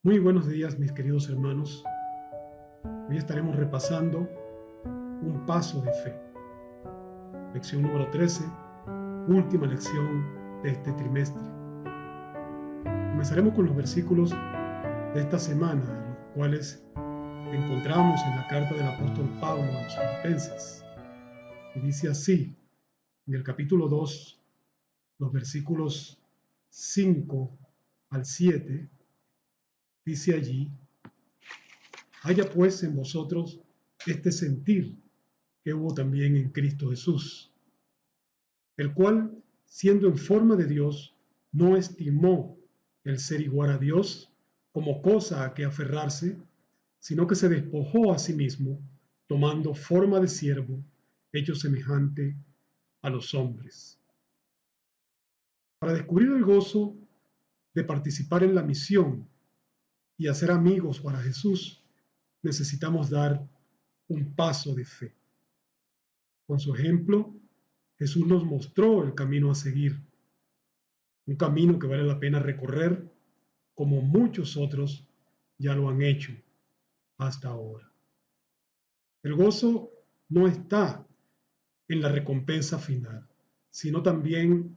Muy buenos días, mis queridos hermanos. Hoy estaremos repasando un paso de fe. Lección número 13, última lección de este trimestre. Comenzaremos con los versículos de esta semana, los cuales encontramos en la carta del apóstol Pablo a los Filipenses. Y dice así, en el capítulo 2, los versículos 5 al 7, dice allí: haya pues en vosotros este sentir que hubo también en Cristo Jesús, el cual, siendo en forma de Dios, no estimó el ser igual a Dios como cosa a que aferrarse, sino que se despojó a sí mismo, tomando forma de siervo, hecho semejante a los hombres. Para descubrir el gozo de participar en la misión y hacer amigos para Jesús, necesitamos dar un paso de fe. Con su ejemplo, Jesús nos mostró el camino a seguir, un camino que vale la pena recorrer, como muchos otros ya lo han hecho hasta ahora. El gozo no está en la recompensa final, sino también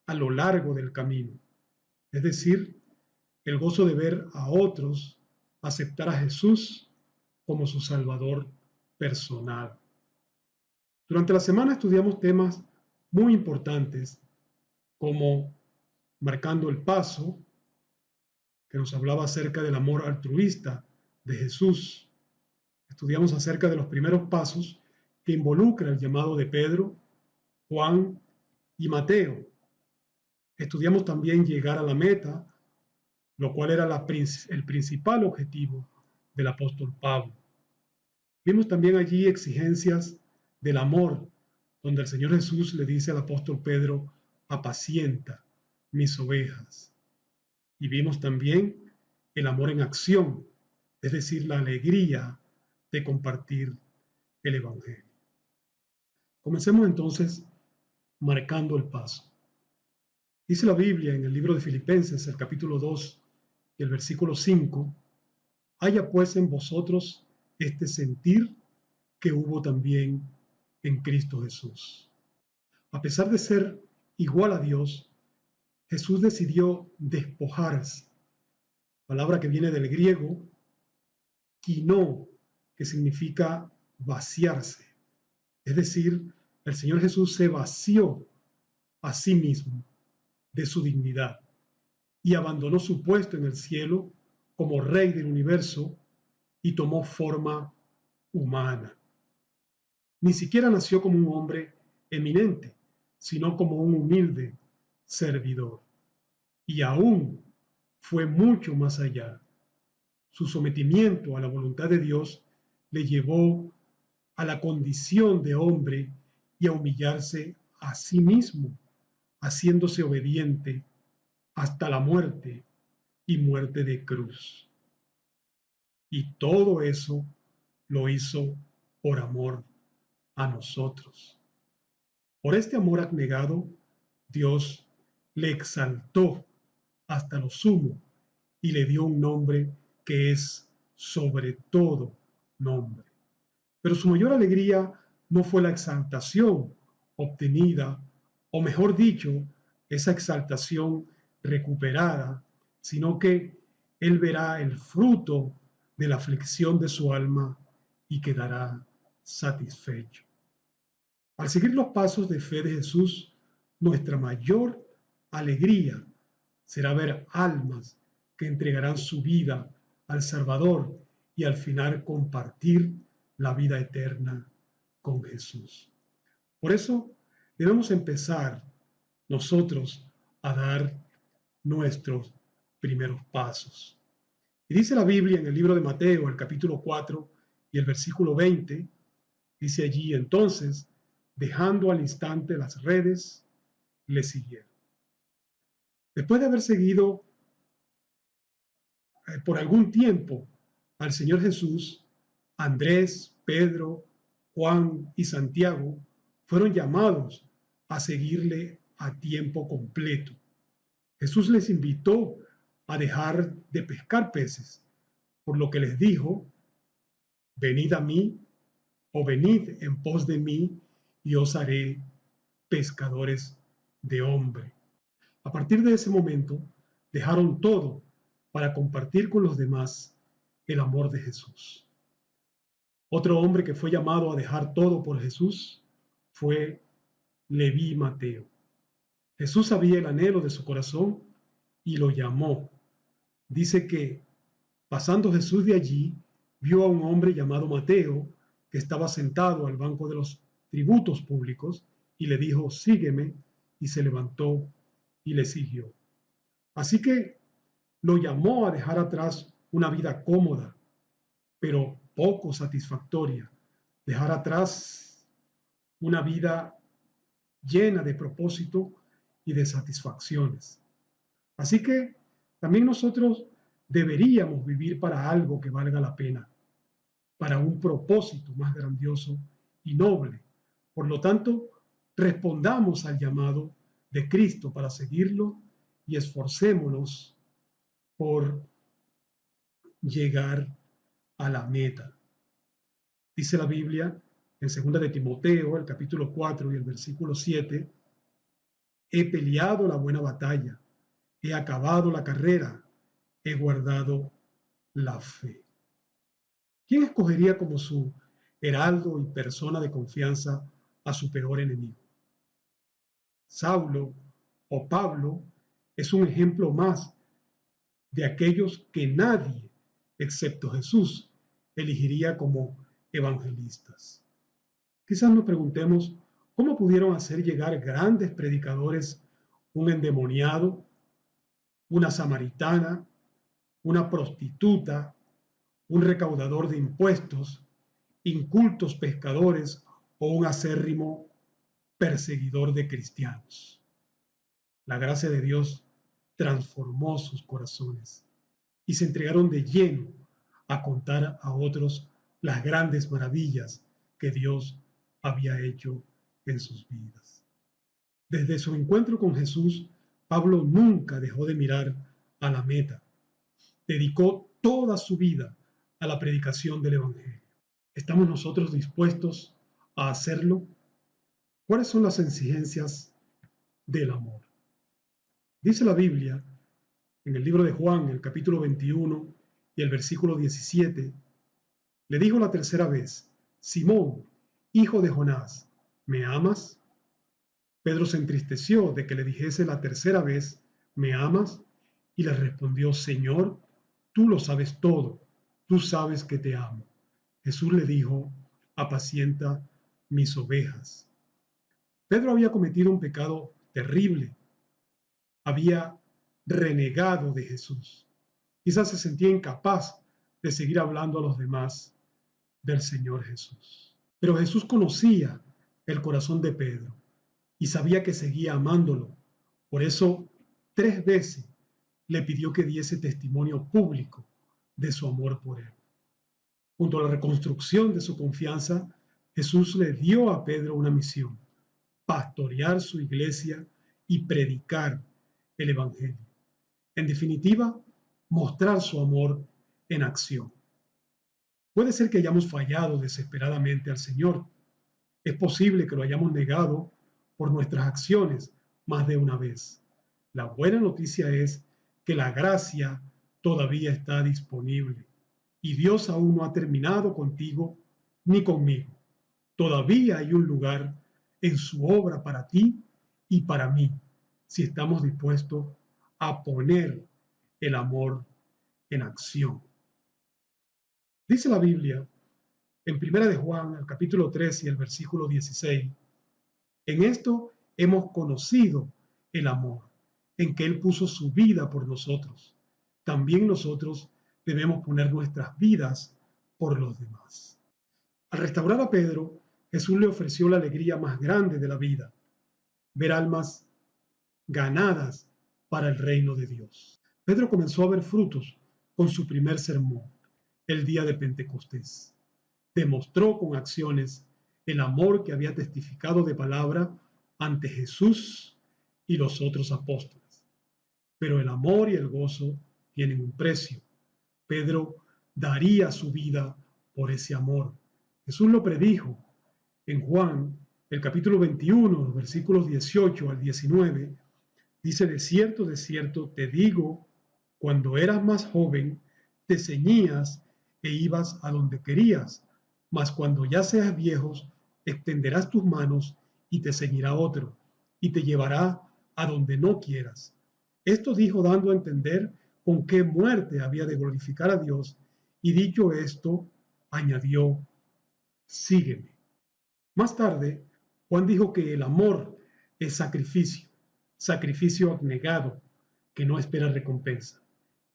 a lo largo del camino. Es decir, el gozo de ver a otros aceptar a Jesús como su Salvador personal. Durante la semana estudiamos temas muy importantes como marcando el paso, que nos hablaba acerca del amor altruista de Jesús. Estudiamos acerca de los primeros pasos que involucra el llamado de Pedro, Juan y Mateo. Estudiamos también llegar a la meta, lo cual era el principal objetivo del apóstol Pablo. Vimos también allí exigencias del amor, donde el Señor Jesús le dice al apóstol Pedro: apacienta mis ovejas. Y vimos también el amor en acción, es decir, la alegría de compartir el Evangelio. Comencemos entonces marcando el paso. Dice la Biblia en el libro de Filipenses, el capítulo 2 y el versículo 5: haya pues en vosotros este sentir que hubo también en Cristo Jesús. A pesar de ser igual a Dios, Jesús decidió despojarse, palabra que viene del griego quinó, que significa vaciarse. Es decir, el Señor Jesús se vació a sí mismo de su dignidad y abandonó su puesto en el cielo como Rey del universo y tomó forma humana. Ni siquiera nació como un hombre eminente, sino como un humilde servidor. Y aún fue mucho más allá. Su sometimiento a la voluntad de Dios le llevó a la condición de hombre y a humillarse a sí mismo, haciéndose obediente hasta la muerte y muerte de cruz. Y todo eso lo hizo por amor a nosotros. Por este amor abnegado, Dios le exaltó hasta lo sumo y le dio un nombre que es sobre todo nombre. Pero su mayor alegría no fue la exaltación obtenida, o mejor dicho, esa exaltación recuperada, sino que él verá el fruto de la aflicción de su alma y quedará satisfecho. Al seguir los pasos de fe de Jesús, nuestra mayor alegría será ver almas que entregarán su vida al Salvador y al final compartir la vida eterna con Jesús. Por eso debemos empezar nosotros a dar nuestros primeros pasos. Y dice la Biblia en el libro de Mateo, el capítulo 4 y el versículo 20, dice allí: entonces, dejando al instante las redes, le siguieron. Después de haber seguido por algún tiempo al Señor Jesús, Andrés, Pedro, Juan y Santiago fueron llamados a seguirle a tiempo completo. Jesús les invitó a dejar de pescar peces, por lo que les dijo: venid a mí, o venid en pos de mí, y os haré pescadores de hombre. A partir de ese momento, dejaron todo para compartir con los demás el amor de Jesús. Otro hombre que fue llamado a dejar todo por Jesús fue Leví Mateo. Jesús sabía el anhelo de su corazón y lo llamó. Dice que, pasando Jesús de allí, vio a un hombre llamado Mateo que estaba sentado al banco de los tributos públicos y le dijo: sígueme, y se levantó y le siguió. Así que lo llamó a dejar atrás una vida cómoda, pero poco satisfactoria, dejar atrás una vida llena de propósito y de satisfacciones. Así que también nosotros deberíamos vivir para algo que valga la pena, para un propósito más grandioso y noble. Por lo tanto, respondamos al llamado de Cristo para seguirlo y esforcémonos por llegar a la meta. Dice la Biblia en 2 de Timoteo, el capítulo 4 y el versículo 7: he peleado la buena batalla, he acabado la carrera, he guardado la fe. ¿Quién escogería como su heraldo y persona de confianza a su peor enemigo? Saulo o Pablo es un ejemplo más de aquellos que nadie, excepto Jesús, elegiría como evangelistas. Quizás nos preguntemos cómo pudieron hacer llegar grandes predicadores un endemoniado, una samaritana, una prostituta, un recaudador de impuestos, incultos pescadores o un acérrimo perseguidor de cristianos. La gracia de Dios transformó sus corazones y se entregaron de lleno a contar a otros las grandes maravillas que Dios había hecho en sus vidas. Desde su encuentro con Jesús, Pablo nunca dejó de mirar a la meta. Dedicó toda su vida a la predicación del Evangelio. ¿Estamos nosotros dispuestos a hacerlo? ¿Cuáles son las exigencias del amor? Dice la Biblia en el libro de Juan, el capítulo 21 y el versículo 17, le dijo la tercera vez: Simón, hijo de Jonás, ¿me amas? Pedro se entristeció de que le dijese la tercera vez: ¿me amas? Y le respondió: Señor, tú lo sabes todo, tú sabes que te amo. Jesús le dijo: apacienta mis ovejas. Pedro había cometido un pecado terrible. Había renegado de Jesús. Quizás se sentía incapaz de seguir hablando a los demás del Señor Jesús. Pero Jesús conocía el corazón de Pedro y sabía que seguía amándolo. Por eso, 3 veces le pidió que diese testimonio público de su amor por él. Junto a la reconstrucción de su confianza, Jesús le dio a Pedro una misión: pastorear su iglesia y predicar el Evangelio. En definitiva, mostrar su amor en acción. Puede ser que hayamos fallado desesperadamente al Señor. Es posible que lo hayamos negado por nuestras acciones más de una vez. La buena noticia es que la gracia todavía está disponible y Dios aún no ha terminado contigo ni conmigo. Todavía hay un lugar en su obra para ti y para mí, si estamos dispuestos a poner el amor en acción. Dice la Biblia en 1 de Juan, el capítulo 3 y el versículo 16: en esto hemos conocido el amor, en que Él puso su vida por nosotros. También nosotros debemos poner nuestras vidas por los demás. Al restaurar a Pedro, Jesús le ofreció la alegría más grande de la vida: ver almas ganadas para el reino de Dios. Pedro comenzó a ver frutos con su primer sermón, el día de Pentecostés. Demostró con acciones el amor que había testificado de palabra ante Jesús y los otros apóstoles. Pero el amor y el gozo tienen un precio. Pedro daría su vida por ese amor. Jesús lo predijo en Juan, el capítulo 21, los versículos 18 al 19. Dice: de cierto, te digo, cuando eras más joven, te ceñías e ibas a donde querías, mas cuando ya seas viejos, extenderás tus manos y te ceñirá otro, y te llevará a donde no quieras. Esto dijo dando a entender con qué muerte había de glorificar a Dios, y dicho esto, añadió: sígueme. Más tarde, Juan dijo que el amor es sacrificio abnegado, que no espera recompensa.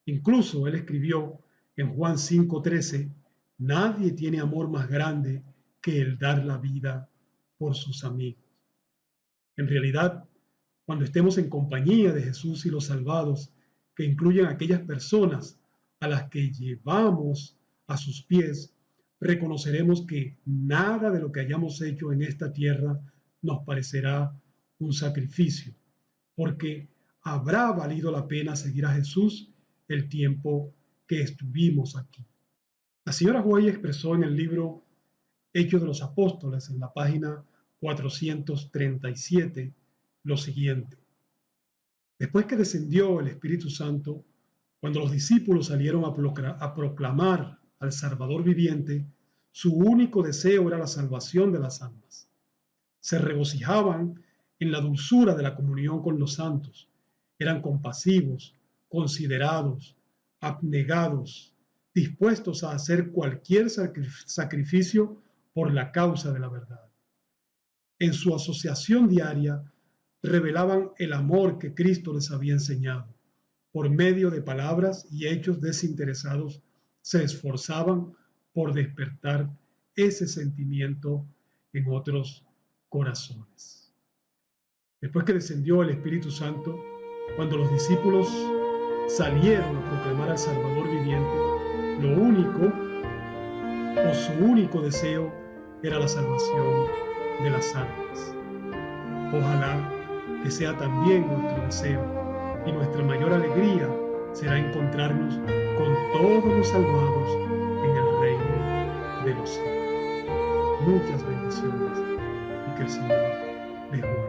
Incluso él escribió en Juan 5:13: nadie tiene amor más grande que el dar la vida por sus amigos. En realidad, cuando estemos en compañía de Jesús y los salvados, que incluyen a aquellas personas a las que llevamos a sus pies, reconoceremos que nada de lo que hayamos hecho en esta tierra nos parecerá un sacrificio, porque habrá valido la pena seguir a Jesús el tiempo que estuvimos aquí. La señora White expresó en el libro Hechos de los Apóstoles, en la página 437, lo siguiente: después que descendió el Espíritu Santo, cuando los discípulos salieron a proclamar al Salvador viviente, su único deseo era la salvación de las almas. Se regocijaban en la dulzura de la comunión con los santos, eran compasivos, considerados, abnegados, dispuestos a hacer cualquier sacrificio por la causa de la verdad. En su asociación diaria revelaban el amor que Cristo les había enseñado. Por medio de palabras y hechos desinteresados, se esforzaban por despertar ese sentimiento en otros corazones. Después que descendió el Espíritu Santo, cuando los discípulos salieron a proclamar al Salvador viviente, lo único o su único deseo era la salvación de las almas. Ojalá que sea también nuestro deseo, y nuestra mayor alegría será encontrarnos con todos los salvados en el reino de los cielos. Muchas bendiciones y que el Señor les guarde.